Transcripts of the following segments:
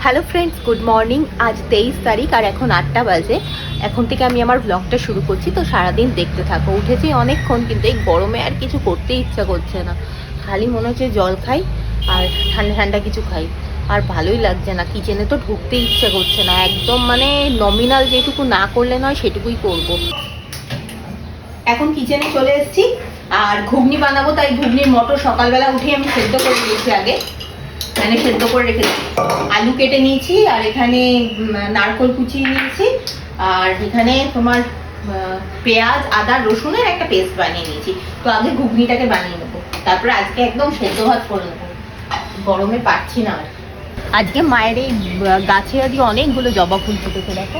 Hello friends, good morning. আজ 23 তারিখ আর এখন 8টা বাজে। এখন থেকে আমি আমার ব্লগটা শুরু করছি, তো সারাদিন দেখতে থাকো। উঠেছি অনেকক্ষণ, কিন্তু এই গরমে আর কিছু করতে ইচ্ছা করছে না। খালি মনে হচ্ছে জল খাই আর ঠান্ডা ঠান্ডা কিছু খাই, আর ভালোই লাগছে না। কিচেনে তো ঢুকতে ইচ্ছা করছে না একদম, মানে নমিনাল যেটুকু না করলে নয় সেটুকুই করব। এখন কিচেনে চলে এসেছি আর ঘুগনি বানাবো, তাই ঘুগনির মটর সকালবেলা উঠে আমি সেদ্ধ করে দিয়েছি। আগে এখানে সেদ্ধ করে রেখেছি, আলু কেটে নিয়েছি, আর এখানে নারকোল কুচিয়ে নিয়েছি, আর এখানে তোমার পেঁয়াজ আদা রসুনের একটা পেস্ট বানিয়ে নিয়েছি। তো আগে ঘুগনিটাকে বানিয়ে নেবো, তারপরে আজকে একদম সেদ্ধ ভাত করে নেবো, গরমে পাচ্ছি না। আর আজকে মায়ের এই গাছে আজকে অনেকগুলো জবা ফুল ফুটেছে, দেখো।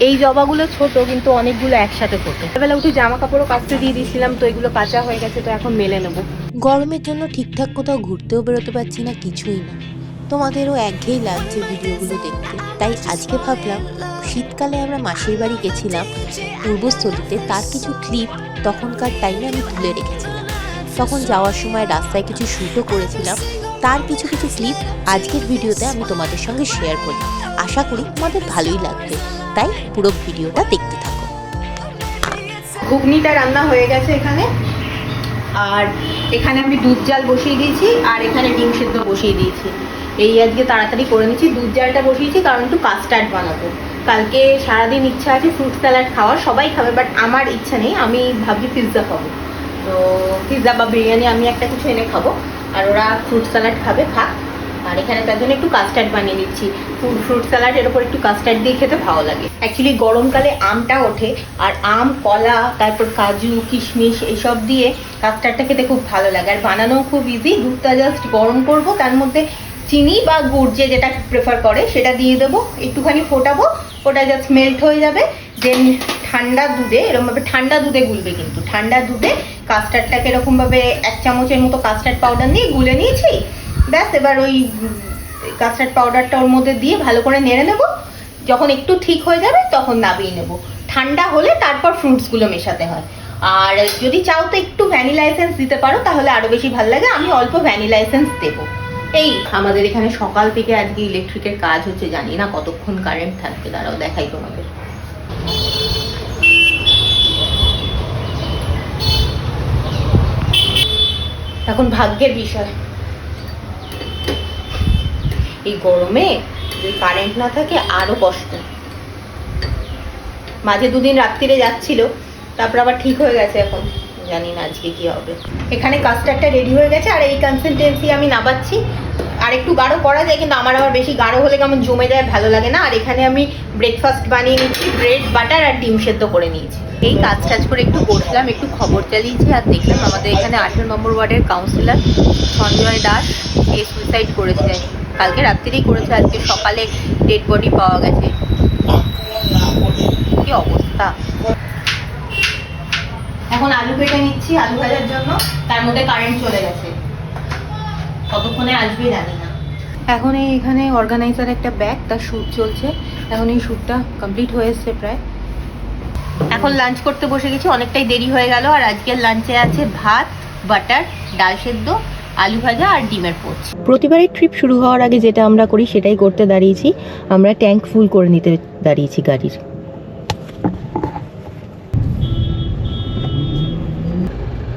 এই জবাগুলো ছোট, কিন্তু অনেকগুলো একসাথে ফোটে। বেলা উঠে জামা কাপড়ও কাচতে দিয়ে দিয়েছিলাম, তো এগুলো কাঁচা হয়ে গেছে, তো এখন মেলে নেবো। গরমের জন্য ঠিকঠাক কোথাও ঘুরতেও বেরোতে পারছি না, কিছুই না। তোমাদেরও একঘেয়েই লাগছে ভিডিওগুলো দেখতে, তাই আজকে ভাবলাম শীতকালে আমরা মাসির বাড়ি গেছিলাম পূর্বস্থলীতে, তার কিছু ক্লিপ তখনকার টাইমে আমি তুলে রেখেছিলাম। তখন যাওয়ার সময় রাস্তায় কিছু শ্যুটও করেছিলাম, তার কিছু কিছু ক্লিপ আজকের ভিডিওতে আমি তোমাদের সঙ্গে শেয়ার করি। আশা করি তোমাদের ভালোই লাগবে, তাই পুরো ভিডিওটা দেখতে থাকো। ঘুগনিটা রান্না হয়ে গেছে এখানে, আর এখানে আমি দুধ জাল বসিয়ে দিয়েছি, আর এখানে ডিম সেদ্ধ বসিয়ে দিয়েছি। এই আজকে তাড়াতাড়ি করে নিচ্ছি। দুধ জালটা বসিয়েছি কারণ একটু কাস্টার্ড বানাবো। কালকে সারাদিন ইচ্ছা আছে ফ্রুট স্যালাড খাওয়ার, সবাই খাবে, বাট আমার ইচ্ছা নেই। আমি ভাবছি পিৎজা খাবো, তো পিৎজা বা বিরিয়ানি আমি একটা কিছু এনে খাবো, আর ওরা ফ্রুট স্যালাড খাবে, থাক। আর এখানে তার জন্য একটু কাস্টার্ড বানিয়ে নিচ্ছি। ফ্রুট স্যালাড এর ওপর একটু কাস্টার্ড দিয়ে খেতে ভালো লাগে। অ্যাকচুয়ালি গরমকালে আমটা ওঠে, আর আম, কলা, তারপর কাজু, কিশমিশ এইসব দিয়ে কাস্টার্ডটা খেতে খুব ভালো লাগে, আর বানানোও খুব ইজি। দুধটা জাস্ট গরম করব, তার মধ্যে চিনি বা গুড় যে যেটা প্রেফার করে সেটা দিয়ে দেবো, একটুখানি ফোটাবো, ওটা জাস্ট মেল্ট হয়ে যাবে। দেন ঠান্ডা দুধে, এরকমভাবে ঠান্ডা দুধে গুলবে, কিন্তু ঠান্ডা দুধে কাস্টার্ডটাকে এরকমভাবে 1 চামচের মতো কাস্টার্ড পাউডার নিয়ে গুলে নিয়েছি। ব্যাস, এবার ওই কাস্টার্ড পাউডারটা ওর মধ্যে দিয়ে ভালো করে নেড়ে নেবো। যখন একটু ঠিক হয়ে যাবে তখন নামিয়ে নেবো। ঠান্ডা হলে তারপর ফ্রুটসগুলো মেশাতে হয়। আর যদি চাও তো একটু ভ্যানিলা এসেন্স দিতে পারো, তাহলে আরও বেশি ভালো লাগে। আমি অল্প ভ্যানিলা এসেন্স দেবো। এই আমাদের এখানে সকাল থেকে আজকে ইলেকট্রিকের কাজ হচ্ছে, জানি না কতক্ষণ কারেন্ট থাকবে, দাঁড়াও দেখাই তোমাদের। এখন ভাগ্যের বিষয়, এই গরমে যদি কারেন্ট না থাকে আরো কষ্ট। মাঝে দুদিন রাত্রিরে যাচ্ছিল, তারপর আবার ঠিক হয়ে গেছে। এখন জানি না আজকে কি হবে। এখানে কাস্টার্ডটা রেডি হয়ে গেছে, আর এই কনসিস্টেন্সি আমি নাবাচ্ছি। আর একটু গাঢ় করা যায়, কিন্তু আমার আবার বেশি গাঢ় হলে কেমন জমে যায়, ভালো লাগে না। আর এখানে আমি ব্রেকফাস্ট বানিয়ে নিচ্ছি, ব্রেড, বাটার আর ডিম সেদ্ধ করে নিয়েছি। এই কাজ করে একটু বসলাম, একটু খবর চালিয়েছি, আর দেখলাম আমাদের এখানে 18 নম্বর ওয়ার্ডের কাউন্সিলর সঞ্জয় দাস সুইসাইড করেছে। কালকে রাত্রিরেই করেছে, আজকে সকালে ডেড বডি পাওয়া গেছে। কি অবস্থা। এখন আলু কেটে নিচ্ছি আলু ভাজার জন্য, তার মধ্যে কারেন্ট চলে গেছে, কতক্ষণে আসবে জানি না। এখন এখানে অর্গানাইজার একটা ব্যাগ, তার শ্যুট চলছে। এখন এই শ্যুটটা কমপ্লিট হয়ে এসছে প্রায়। এখন লাঞ্চ করতে বসে গেছি, অনেকটাই দেরি হয়ে গেল। আর আজকের লাঞ্চে আছে ভাত, বাটার, ডাল সেদ্ধ, আলু ভাজা আর ডিমের পোচ। প্রতিবারই ট্রিপ শুরু হওয়ার আগে যেটা আমরা করি সেটাই করতে দাঁড়িয়েছি। আমরা ট্যাঙ্ক ফুল করে নিতে দাঁড়িয়েছি গাড়ির।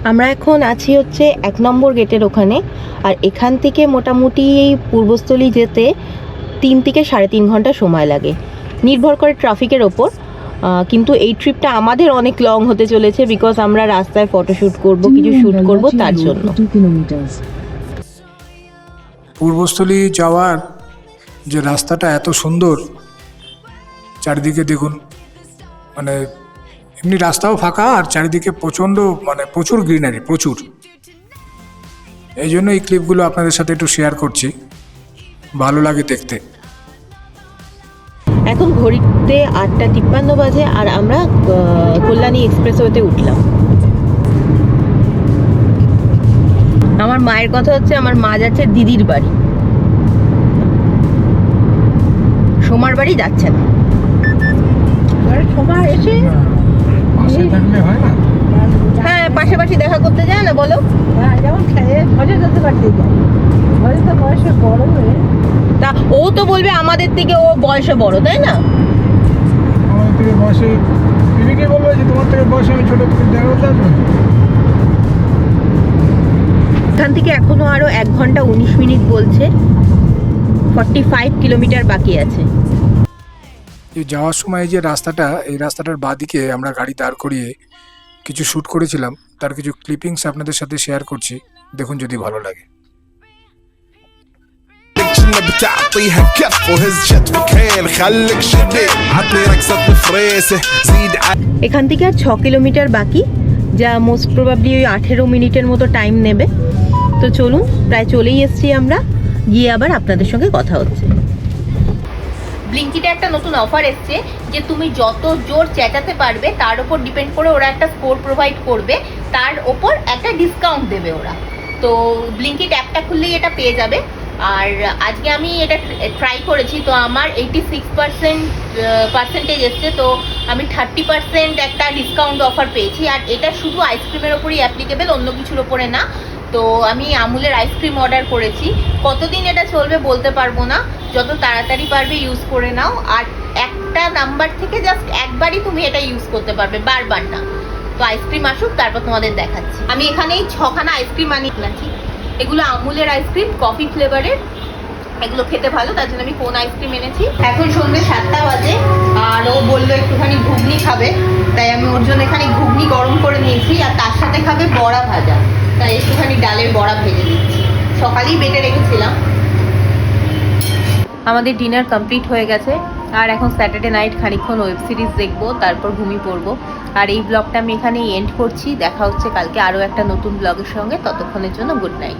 আমরা এখন আছি হচ্ছে 1 নম্বর গেটের ওখানে, আর এখান থেকে মোটামুটি এই পূর্বস্থলী যেতে 3 থেকে 3.5 ঘন্টা সময় লাগে, নির্ভর করে ট্রাফিকের ওপর। কিন্তু এই ট্রিপটা আমাদের অনেক লং হতে চলেছে, বিকজ আমরা রাস্তায় ফটোশ্যুট করব, কিছু শ্যুট করব, তার জন্য। পূর্বস্থলী যাওয়ার যে রাস্তাটা এত সুন্দর, চারিদিকে দেখুন, মানে এমনি রাস্তাও ফাঁকা, আর চারিদিকে প্রচুর গ্রিনারি, প্রচুর। এই জন্য এই ক্লিপগুলো আপনাদের সাথে একটু শেয়ার করছি, ভালো লাগে দেখতে। এখন ঘড়িতে 8:53 বাজে, আর আমরা কল্যাণী এক্সপ্রেসওয়েতে উঠলাম। আমার মায়ের কথা হচ্ছে, আমার মা যাচ্ছে দিদির বাড়ি, সোমার বাড়ি যাচ্ছে না। সোমবার এসে হ্যাঁ পাশাপাশি দেখা করতে যায় না, বলো? যেমন মজা করতে পারতে যায়, বয়সে বড় হয়ে তা ও তো বলবে আমাদের থেকে ও বয়সে বড়, তাই না? আমাদের থেকে বয়সে তুমি কি বলবে যে তোমার থেকে বয়সে আমি ছোট, তুমি দেখা করতে আসবে? এখান থেকে এখনো আরো 1 ঘন্টা 19 মিনিট বলছে, 45 কিলোমিটার বাকি আছে। এই যাওয়ার সময় যে রাস্তাটা, এই রাস্তাটার বাঁদিকে আমরা গাড়ি দাঁড় করিয়ে কিছু শ্যুট করেছিলাম, তার কিছু ক্লিপিংস আপনাদের সাথে শেয়ার করছি, দেখুন যদি ভালো লাগে। بتعطيها كف وهز شتفكين خليك شديد عطني رقصة فريسة زيد এখান থেকে আর 6 কিলোমিটার বাকি, যা মোস্ট প্রবাবলি ওই 18 মিনিটের মতো টাইম নেবে। তো চলুন, প্রায় চলেই এসেছি আমরা, গিয়ে আবার আপনাদের সঙ্গে কথা হচ্ছে। ব্লিঙ্কিটে একটা নতুন অফার এসছে যে তুমি যত জোর চেঁচাতে পারবে তার উপর ডিপেন্ড করে ওরা একটা স্কোর প্রোভাইড করবে, তার ওপর একটা ডিসকাউন্ট দেবে ওরা। তো ব্লিঙ্কিট অ্যাপটা খুললেই এটা পেয়ে যাবে। আর আজকে আমি এটা ট্রাই করেছি, তো আমার 86% এসছে, তো আমি 30% একটা ডিসকাউন্ট অফার পেয়েছি। আর এটা শুধু আইসক্রিমের ওপরই অ্যাপ্লিকেবল, অন্য কিছুর ওপরে না। তো আমি আমুলের আইসক্রিম অর্ডার করেছি, কতদিন এটা চলবে বলতে পারবো না, যত তাড়াতাড়ি পারবে ইউজ করে নাও। আর একটা নাম্বার থেকে জাস্ট একবারই তুমি এটা ইউজ করতে পারবে, বারবার না। তো আইসক্রিম আসুক, তারপর তোমাদের দেখাচ্ছি। আমি এখানে এই 6খানা আইসক্রিম আনিয়েছি, এগুলো আমুলের আইসক্রিম, কফি ফ্লেভারের। এগুলো খেতে ভালো, তার জন্য আমি কোন আইসক্রিম এনেছি। এখন সন্ধ্যে 7টা বাজে, আর ও বললো একটুখানি ঘুগনি খাবে, তাই আমি ওর জন্য এখানে ঘুগনি গরম করে নিয়েছি। আর তার সাথে খাবে বড়া ভাজা, তাই একটুখানি ডালের বড়া ভেজে দিচ্ছি, সকালেই বেটে রেখেছিলাম। আমাদের ডিনার কমপ্লিট হয়ে গেছে, আর এখন স্যাটারডে নাইট খানিকক্ষণ ওয়েব সিরিজ দেখবো, তারপর ঘুমিয়ে পড়বো। আর এই ব্লগটা আমি এখানেই এন্ড করছি। দেখা হচ্ছে কালকে আরও একটা নতুন ব্লগের সঙ্গে, ততক্ষণের জন্য গুড নাইট।